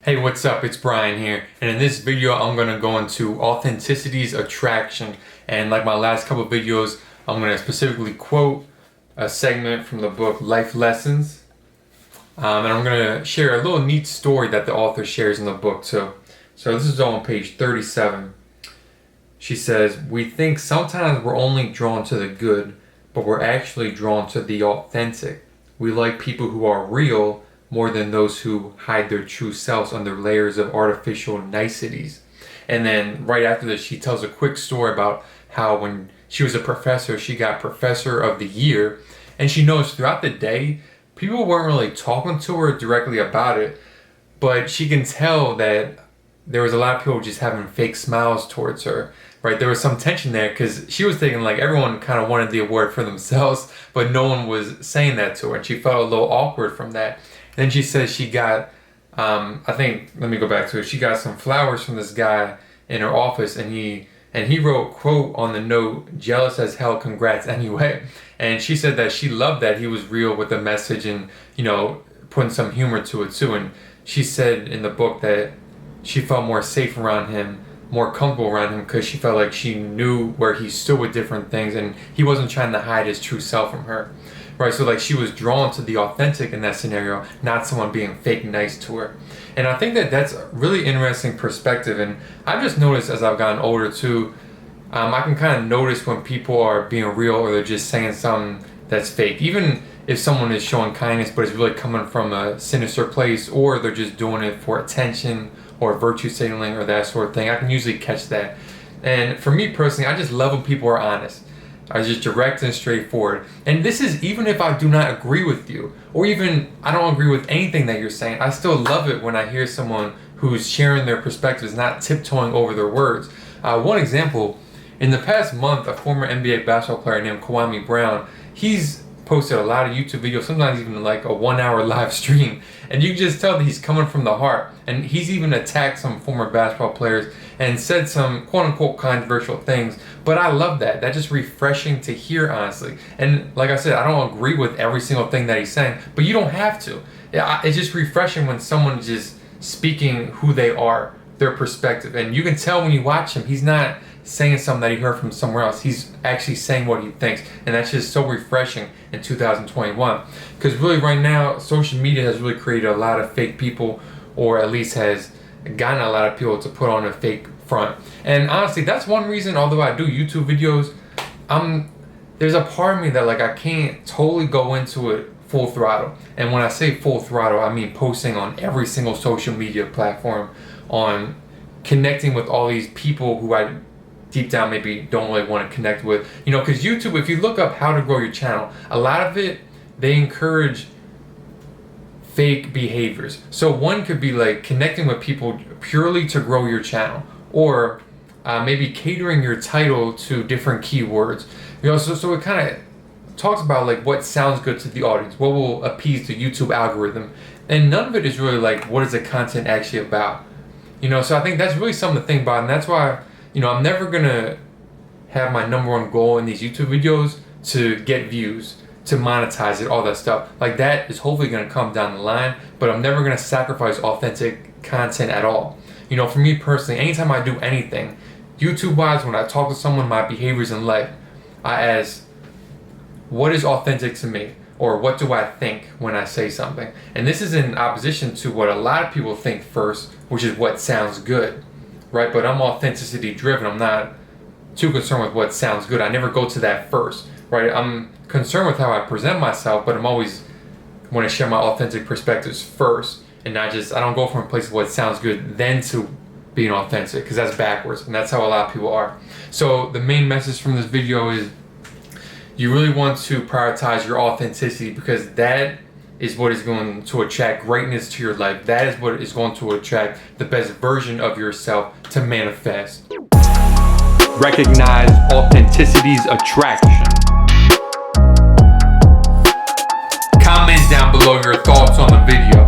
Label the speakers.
Speaker 1: Hey, what's up? It's Brian here, and in this video I'm going to go into Authenticity's Attraction. And like my last couple of videos, I'm going to specifically quote a segment from the book Life Lessons, and I'm going to share a little neat story that the author shares in the book too. So this is on page 37. She says, "We think sometimes we're only drawn to the good, but we're actually drawn to the authentic. We like people who are real more than those who hide their true selves under layers of artificial niceties." And then right after this, she tells a quick story about how when she was a professor, she got Professor of the Year. And she knows throughout the day, people weren't really talking to her directly about it, but she can tell that there was a lot of people just having fake smiles towards her, right? There was some tension there because she was thinking like everyone kind of wanted the award for themselves, but no one was saying that to her. And she felt a little awkward from that. Then she says she got, let me go back to it. She got some flowers from this guy in her office, and he wrote, quote, on the note, "Jealous as hell, congrats anyway." And she said that she loved that he was real with the message and, putting some humor to it too. And she said in the book that she felt more safe around him, more comfortable around him because she felt like she knew where he stood with different things and he wasn't trying to hide his true self from her. Right, so like she was drawn to the authentic in that scenario, not someone being fake nice to her. And I think that that's a really interesting perspective. And I've just noticed as I've gotten older too, I can kind of notice when people are being real or they're just saying something that's fake. Even if someone is showing kindness but it's really coming from a sinister place, or they're just doing it for attention or virtue signaling or that sort of thing, I can usually catch that. And for me personally, I just love when people are honest. I just direct and straightforward. And this is even if I do not agree with you, or even I don't agree with anything that you're saying. I still love it when I hear someone who's sharing their perspectives, not tiptoeing over their words. One example, in the past month, a former NBA basketball player named Kwame Brown, he's posted a lot of YouTube videos, sometimes even like a 1-hour live stream, and you can just tell that he's coming from the heart. And he's even attacked some former basketball players and said some quote-unquote controversial things, but I love that. That's just refreshing to hear, honestly. And like I said, I don't agree with every single thing that he's saying, but you don't have to. It's just refreshing when someone's just speaking who they are, their perspective, and you can tell when you watch him, he's not saying something that he heard from somewhere else. He's actually saying what he thinks, and that's just so refreshing in 2021. Because really right now, social media has really created a lot of fake people, or at least has gotten a lot of people to put on a fake front. And honestly, that's one reason, although I do YouTube videos, there's a part of me that like I can't totally go into it full throttle. And when I say full throttle, I mean posting on every single social media platform, on connecting with all these people who I deep down maybe don't really want to connect with. Because YouTube, if you look up how to grow your channel, a lot of it, they encourage fake behaviors. So one could be like connecting with people purely to grow your channel, or maybe catering your title to different keywords. So it kind of talks about like what sounds good to the audience, what will appease the YouTube algorithm, and none of it is really like what is the content actually about. So I think that's really something to think about, and that's why I'm never gonna have my number one goal in these YouTube videos to get views, to monetize it, all that stuff. Like that is hopefully gonna come down the line, but I'm never gonna sacrifice authentic content at all. For me personally, anytime I do anything, YouTube-wise, when I talk to someone, my behaviors in life, I ask, what is authentic to me? Or what do I think when I say something? And this is in opposition to what a lot of people think first, which is what sounds good, right? But I'm authenticity driven. I'm not too concerned with what sounds good. I never go to that first, right? I'm concerned with how I present myself, but I'm always want to share my authentic perspectives first, and I don't go from a place of what sounds good then to being authentic, because that's backwards, and that's how a lot of people are. So the main message from this video is you really want to prioritize your authenticity, because that is what is going to attract greatness to your life. That is what is going to attract the best version of yourself to manifest. Recognize Authenticity's attraction. Comment down below your thoughts on the video.